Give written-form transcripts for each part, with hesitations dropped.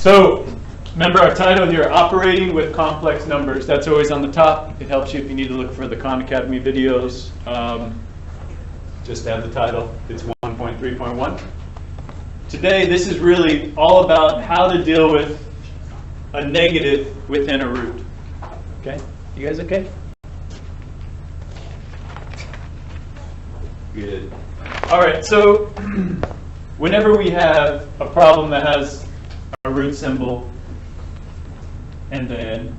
So remember our title here, Operating with Complex Numbers. That's always on the top. It helps you if you need to look for the Khan Academy videos. Just have the title. It's 1.3.1. Today, this is really all about how to deal with a negative within a root. Okay? You guys okay? Good. All right, so whenever we have a problem that has a root symbol and then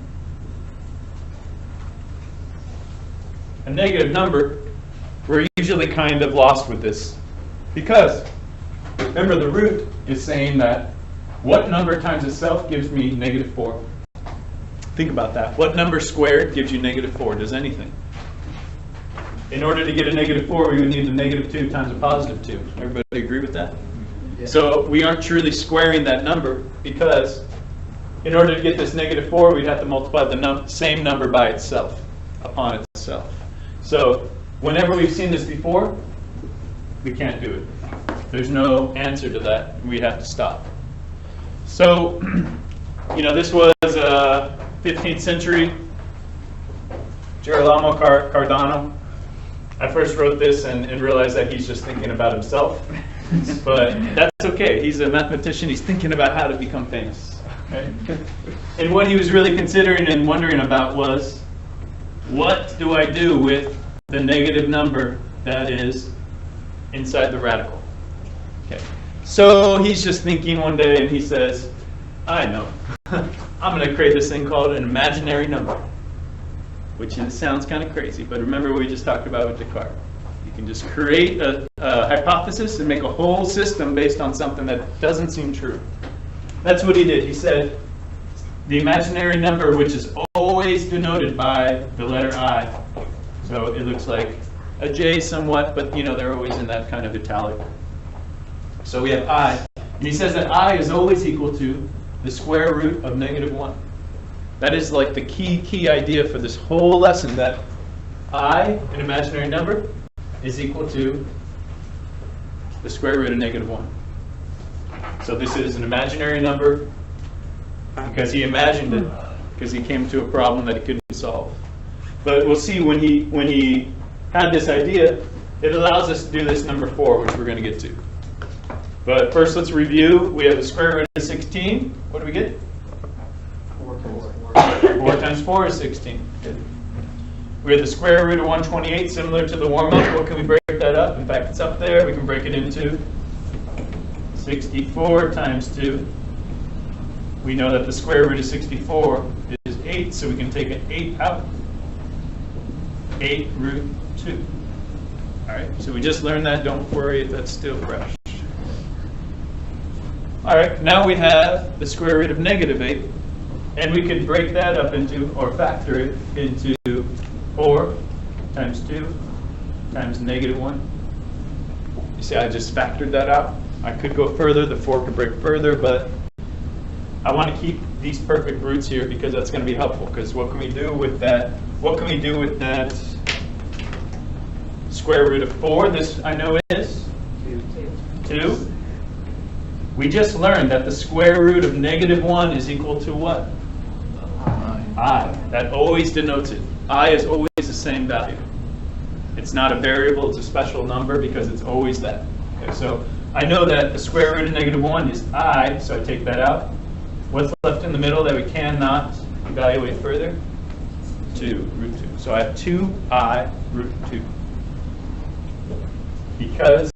a negative number, we're usually kind of lost with this. Because, remember, the root is saying that what number times itself gives me negative 4? Think about that. What number squared gives you negative 4? Does anything? In order to get a negative 4, we would need the negative 2 times a positive 2. Everybody agree with that? Yeah. So we aren't truly squaring that number because in order to get this negative 4, we'd have to multiply the same number by itself, upon itself. So whenever we've seen this before, we can't do it. There's no answer to that. We have to stop. So, this was 15th century, Girolamo Cardano. I first wrote this and realized that he's just thinking about himself. But that's okay. He's a mathematician. He's thinking about how to become famous. Okay? And what he was really considering and wondering about was, what do I do with the negative number that is inside the radical? Okay. So he's just thinking one day and he says, I know. I'm going to create this thing called an imaginary number. Which sounds kind of crazy, but remember what we just talked about with Descartes. You can just create a hypothesis and make a whole system based on something that doesn't seem true. That's what he did. He said the imaginary number, which is always denoted by the letter I. So it looks like a J somewhat, but they're always in that kind of italic. So we have I. And he says that I is always equal to the square root of negative 1. That is like the key idea for this whole lesson, that I, an imaginary number, is equal to the square root of negative 1. So this is an imaginary number because he imagined it, because he came to a problem that he couldn't solve. But we'll see when he had this idea, it allows us to do this number 4, which we're going to get to. But first let's review. We have the square root of 16. What do we get? 4 times 4 is 16. Good. We have the square root of 128, similar to the warm-up. What can we break that up? In fact, it's up there. We can break it into 64 times 2. We know that the square root of 64 is 8, so we can take an 8 out. 8 root 2. All right, so we just learned that. Don't worry if that's still fresh. All right, now we have the square root of negative 8. And we could break that up into, or factor it into 4 times 2 times negative 1. You see, I just factored that out. I could go further, the 4 could break further, but I want to keep these perfect roots here because that's going to be helpful. Because what can we do with that? What can we do with that square root of 4? This I know is 2. We just learned that the square root of negative 1 is equal to what? I. That always denotes it. I is always the same value. It's not a variable, it's a special number because it's always that. Okay, so I know that the square root of negative 1 is I, so I take that out. What's left in the middle that we cannot evaluate further? 2, root 2. So I have 2I root 2. Because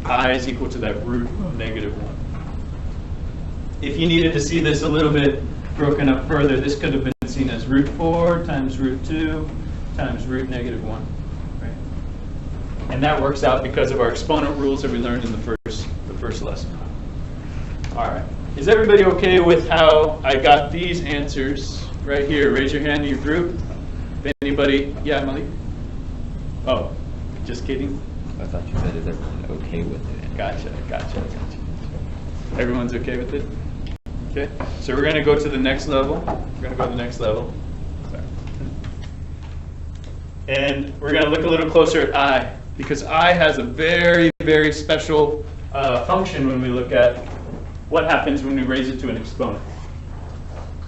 I is equal to that root of negative 1. If you needed to see this a little bit broken up further, this could have been seen as root 4 times root 2 times root negative 1. Right? And that works out because of our exponent rules that we learned in the first lesson. All right. Is everybody okay with how I got these answers right here? Raise your hand in your group. If anybody, yeah, Malik? Oh, just kidding. I thought you said, is everyone okay with it? Gotcha. Everyone's okay with it? Okay, so we're going to go to the next level. Sorry. And we're going to look a little closer at I, because I has a very, very special function when we look at what happens when we raise it to an exponent.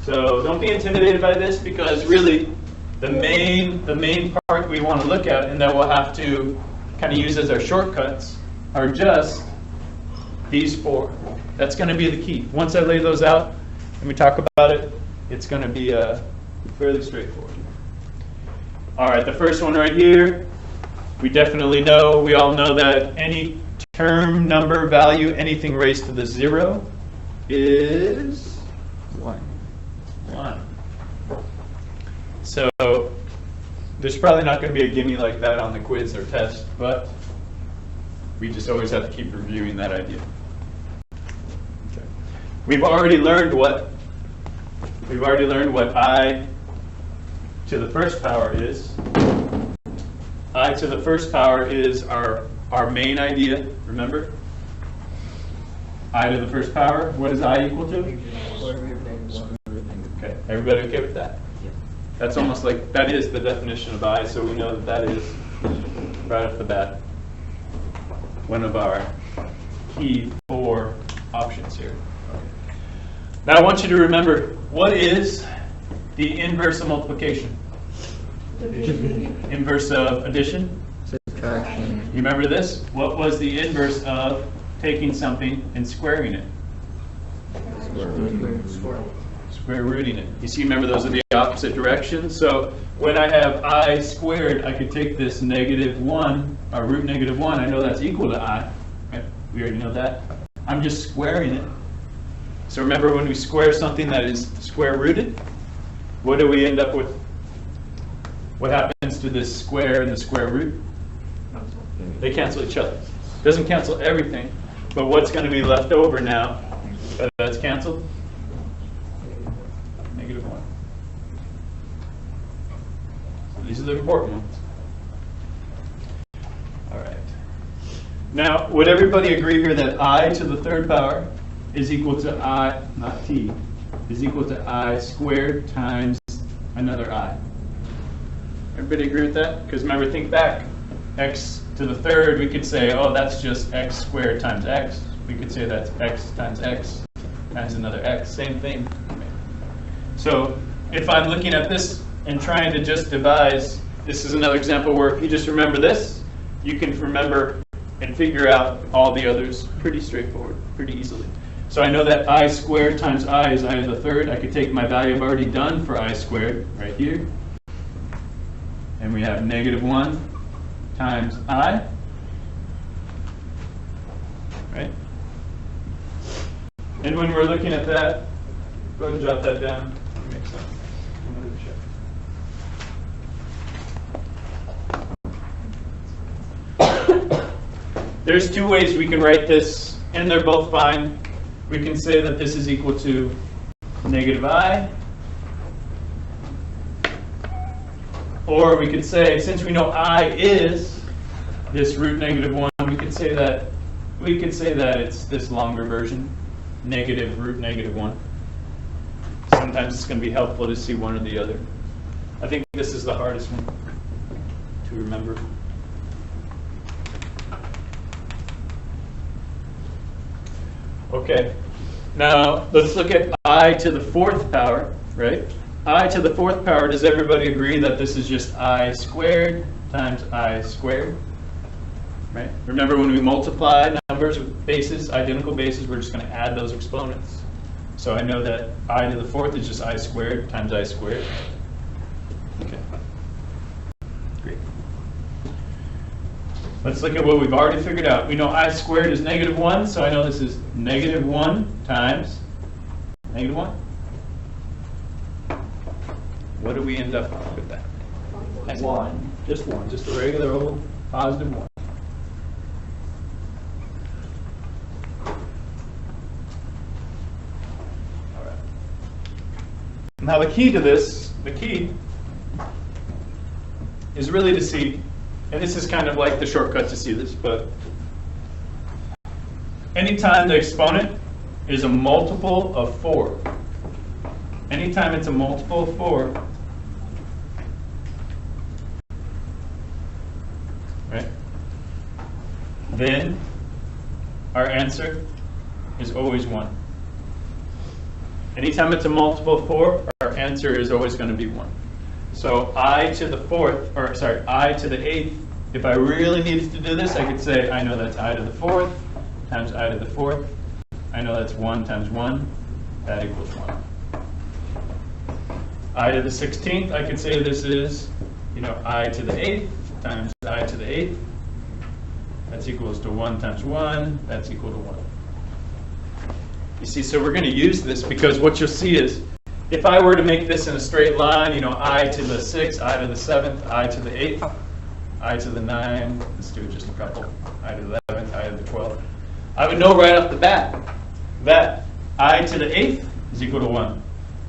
So don't be intimidated by this, because really the main part we want to look at and that we'll have to kind of use as our shortcuts are just these four. That's going to be the key. Once I lay those out and we talk about it, it's going to be fairly straightforward. All right, the first one right here, we definitely know, we all know that any term, number, value, anything raised to the 0 is 1. So there's probably not going to be a gimme like that on the quiz or test, but we just always have to keep reviewing that idea. Okay. We've already learned what I to the first power is. I to the first power is our main idea, remember? I to the first power, what is I equal to? Okay, everybody okay with that? Yeah. That's almost like, that is the definition of I, so we know that is, right off the bat, one of our key 4 options here. Okay. Now I want you to remember, what is the inverse of multiplication? Inverse of addition? Subtraction. You remember this? What was the inverse of taking something and squaring it? Square rooting it. You see, remember those are the opposite directions. So when I have I squared, I could take this -1, or root -1. I know that's equal to I. Right? We already know that. I'm just squaring it. So remember, when we square something that is square rooted, what do we end up with? What happens to this square and the square root? They cancel each other. Doesn't cancel everything, but what's going to be left over now that's canceled? -1. So these are the important ones. All right. Now, would everybody agree here that I to the third power is equal to I, not t, is equal to I squared times another I? Everybody agree with that? Because remember, think back. X to the third, we could say, oh, that's just x squared times x. We could say that's x times another x. Same thing. So if I'm looking at this and trying to just devise, this is another example where if you just remember this, you can remember and figure out all the others pretty straightforward, pretty easily. So I know that I squared times I is I to the third. I could take my value I've already done for I squared right here. And we have -1 times I, right? And when we're looking at that, go ahead and jot that down. It makes sense. There's 2 ways we can write this, and they're both fine. We can say that this is equal to -I, or we could say, since we know I is this root -1, we could say that it's this longer version, negative root -1. Sometimes it's going to be helpful to see one or the other. I think this is the hardest one to remember. Okay, now let's look at I to the 4th power, right? I to the 4th power, does everybody agree that this is just I squared times I squared? Right? Remember, when we multiply numbers with bases, identical bases, we're just going to add those exponents. So I know that I to the 4th is just I squared times I squared. Okay. Great. Let's look at what we've already figured out. We know I squared is -1, so I know this is -1 times -1. What do we end up with that? 1. Just 1. Just a regular old positive 1. All right. Now the key to this, is really to see, and this is kind of like the shortcut to see this, but anytime the exponent is a multiple of 4, anytime it's a multiple of 4, right, then our answer is always 1. Anytime it's a multiple of 4, our answer is always going to be 1. So I to the 4th, or sorry, I to the 8th, if I really needed to do this, I could say I know that's I to the 4th times I to the 4th. I know that's 1 times 1. That equals 1. I to the 16th, I could say this is, I to the 8th times I to the 8th. That's equals to 1 times 1. That's equal to 1. You see, so we're going to use this because what you'll see is, if I were to make this in a straight line, I to the 6th, I to the 7th, I to the 8th, I to the 9, let's do just a couple, I to the 11th, I to the 12th. I would know right off the bat that I to the 8th is equal to 1.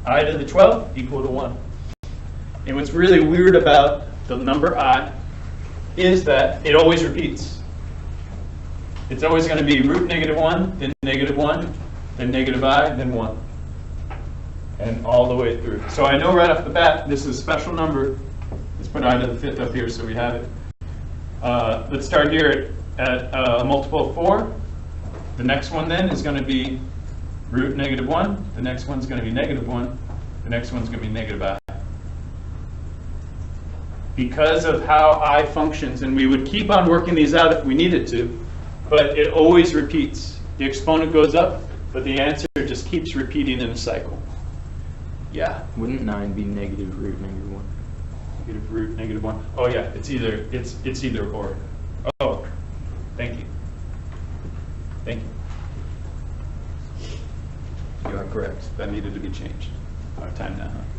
I to the 12th equal to 1. And what's really weird about the number I is that it always repeats. It's always going to be root -1, then -1, then -I, then 1. And all the way through. So I know right off the bat, this is a special number. Let's put I to the 5th up here so we have it. Let's start here at a multiple of 4. The next one then is going to be root -1. The next one's going to be -1. The next one's going to be -I. Because of how I functions, and we would keep on working these out if we needed to, but it always repeats. The exponent goes up, but the answer just keeps repeating in a cycle. Yeah. Wouldn't 9 be negative root -1? Negative root -1. Oh yeah, it's either or. Oh, thank you. Thank you. You are correct. That needed to be changed. Our time now, huh?